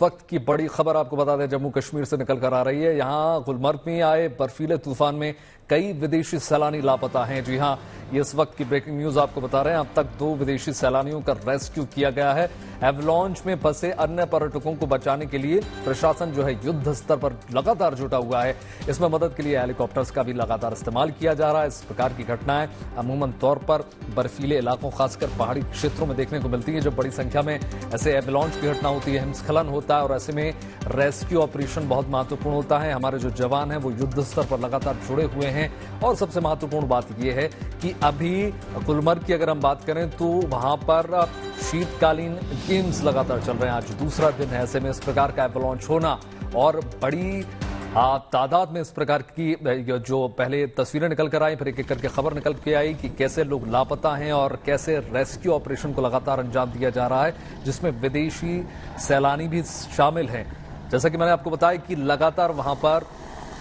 वक्त की बड़ी खबर आपको बता दें, जम्मू कश्मीर से निकल कर आ रही है। यहां गुलमर्ग में आए बर्फीले तूफान में कई विदेशी सैलानी लापता हैं। जी हां, ये इस वक्त की ब्रेकिंग न्यूज आपको बता रहे हैं। अब तक 2 विदेशी सैलानियों का रेस्क्यू किया गया है। एवलॉन्च में फंसे अन्य पर्यटकों को बचाने के लिए प्रशासन जो है युद्ध स्तर पर लगातार जुटा हुआ है। इसमें मदद के लिए हेलीकॉप्टर्स का भी लगातार इस्तेमाल किया जा रहा है। इस प्रकार की घटनाएं अमूमन तौर पर बर्फीले इलाकों, खासकर पहाड़ी क्षेत्रों में देखने को मिलती है। जब बड़ी संख्या में ऐसे एवलॉन्च की घटना होती है, हिमस्खलन होता है और ऐसे में रेस्क्यू ऑपरेशन बहुत महत्वपूर्ण होता है। हमारे जो जवान हैं वो युद्ध स्तर पर लगातार जुड़े हुए हैं। और सबसे महत्वपूर्ण बात यह है कि अभी गुलमर्ग की अगर हम बात करें तो वहां पर शीतकालीन गेम्स लगातार चल रहे हैं। आज दूसरा दिन है। ऐसे में इस प्रकार का एवलॉन्च होना और बड़ी तादाद में इस प्रकार की जो पहले तस्वीरें निकल कर आई, फिर एक एक करके खबर निकल के आई कि कैसे लोग लापता हैं और कैसे रेस्क्यू ऑपरेशन को लगातार अंजाम दिया जा रहा है, जिसमें विदेशी सैलानी भी शामिल हैं। जैसा कि मैंने आपको बताया कि लगातार वहां पर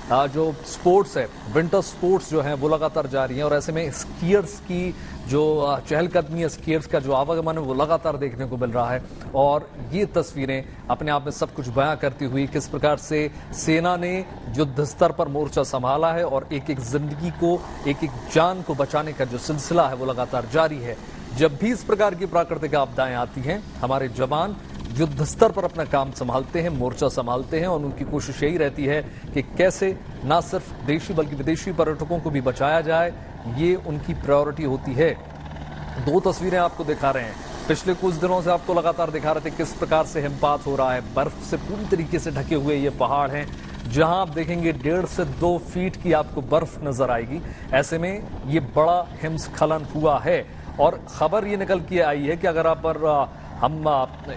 जो स्पोर्ट्स है, विंटर स्पोर्ट्स जो हैं वो लगातार जारी हैं और ऐसे में स्कीयर्स की जो चहलकदमी है, स्कीयर्स का जो आवागमन है वो लगातार देखने को मिल रहा है। और ये तस्वीरें अपने आप में सब कुछ बयां करती हुई किस प्रकार से सेना ने युद्ध स्तर पर मोर्चा संभाला है और एक एक जिंदगी को, एक एक जान को बचाने का जो सिलसिला है वो लगातार जारी है। जब भी इस प्रकार की प्राकृतिक आपदाएं आती हैं, हमारे जवान युद्ध स्तर पर अपना काम संभालते हैं, मोर्चा संभालते हैं और उनकी कोशिश यही रहती है कि कैसे न सिर्फ देशी बल्कि विदेशी पर्यटकों को भी बचाया जाए। ये उनकी प्रायोरिटी होती है। 2 तस्वीरें आपको दिखा रहे हैं। पिछले कुछ दिनों से आपको लगातार दिखा रहे थे किस प्रकार से हिमपात हो रहा है। बर्फ से पूरी तरीके से ढके हुए ये पहाड़ हैं, जहां आप देखेंगे 1.5 से 2 फीट की आपको बर्फ नजर आएगी। ऐसे में ये बड़ा हिमस्खलन हुआ है और खबर ये निकल के आई है कि अगर आप हम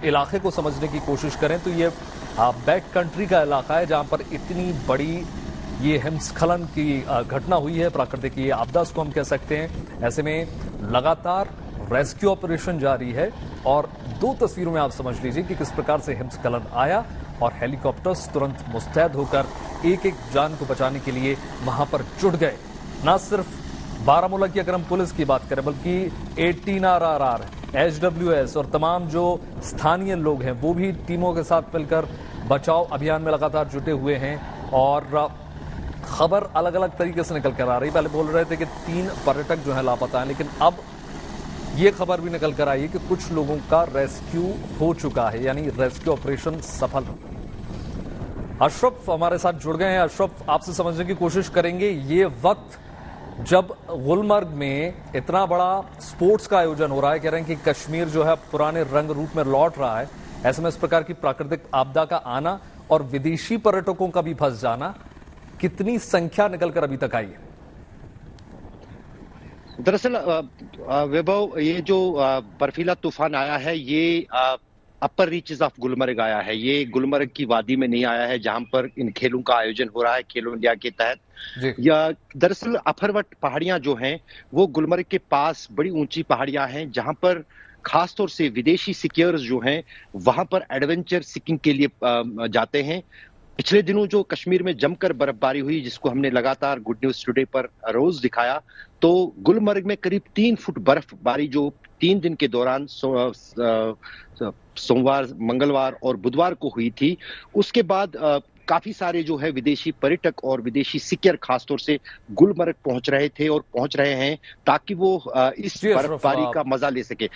इलाके को समझने की कोशिश करें तो ये बैक कंट्री का इलाका है, जहां पर इतनी बड़ी ये हिमस्खलन की घटना हुई है। प्राकृतिक ये आपदा को हम कह सकते हैं। ऐसे में लगातार रेस्क्यू ऑपरेशन जारी है और 2 तस्वीरों में आप समझ लीजिए कि किस प्रकार से हिमस्खलन आया और हेलीकॉप्टर्स तुरंत मुस्तैद होकर एक एक जान को बचाने के लिए वहां पर जुट गए। न सिर्फ बारामूला की अगर हम पुलिस की बात करें, बल्कि 18 RRR, HWS और तमाम जो स्थानीय लोग हैं वो भी टीमों के साथ मिलकर बचाव अभियान में लगातार जुटे हुए हैं। और खबर अलग अलग तरीके से निकल कर आ रही। पहले बोल रहे थे कि 3 पर्यटक जो है लापता हैं, लेकिन अब ये खबर भी निकल कर आई है कि कुछ लोगों का रेस्क्यू हो चुका है, यानी रेस्क्यू ऑपरेशन सफल। अशरफ हमारे साथ जुड़ गए हैं। अशरफ, आपसे समझने की कोशिश करेंगे, ये वक्त जब गुलमर्ग में इतना बड़ा स्पोर्ट्स का आयोजन हो रहा है, कह रहे हैं कि कश्मीर जो है पुराने रंग रूप में लौट रहा है, ऐसे में इस प्रकार की प्राकृतिक आपदा का आना और विदेशी पर्यटकों का भी फंस जाना, कितनी संख्या निकलकर अभी तक आई है? दरअसल वैभव, ये जो बर्फीला तूफान आया है ये अपर रीचेस ऑफ गुलमर्ग आया है। ये गुलमर्ग की वादी में नहीं आया है जहां पर इन खेलों का आयोजन हो रहा है, खेलो इंडिया के तहत। या दरअसल अफरवट पहाड़ियां जो हैं वो गुलमर्ग के पास बड़ी ऊंची पहाड़ियां हैं, जहां पर खासतौर से विदेशी स्कीयर्स जो हैं वहां पर एडवेंचर सीकिंग के लिए जाते हैं। पिछले दिनों जो कश्मीर में जमकर बर्फबारी हुई, जिसको हमने लगातार गुड न्यूज टुडे पर रोज दिखाया, तो गुलमर्ग में करीब 3 फुट बर्फबारी जो 3 दिन के दौरान सोमवार, मंगलवार और बुधवार को हुई थी, उसके बाद काफी सारे जो है विदेशी पर्यटक और विदेशी स्कीयर खासतौर से गुलमर्ग पहुंच रहे थे और पहुंच रहे हैं ताकि वो इस बर्फबारी का मजा ले सके।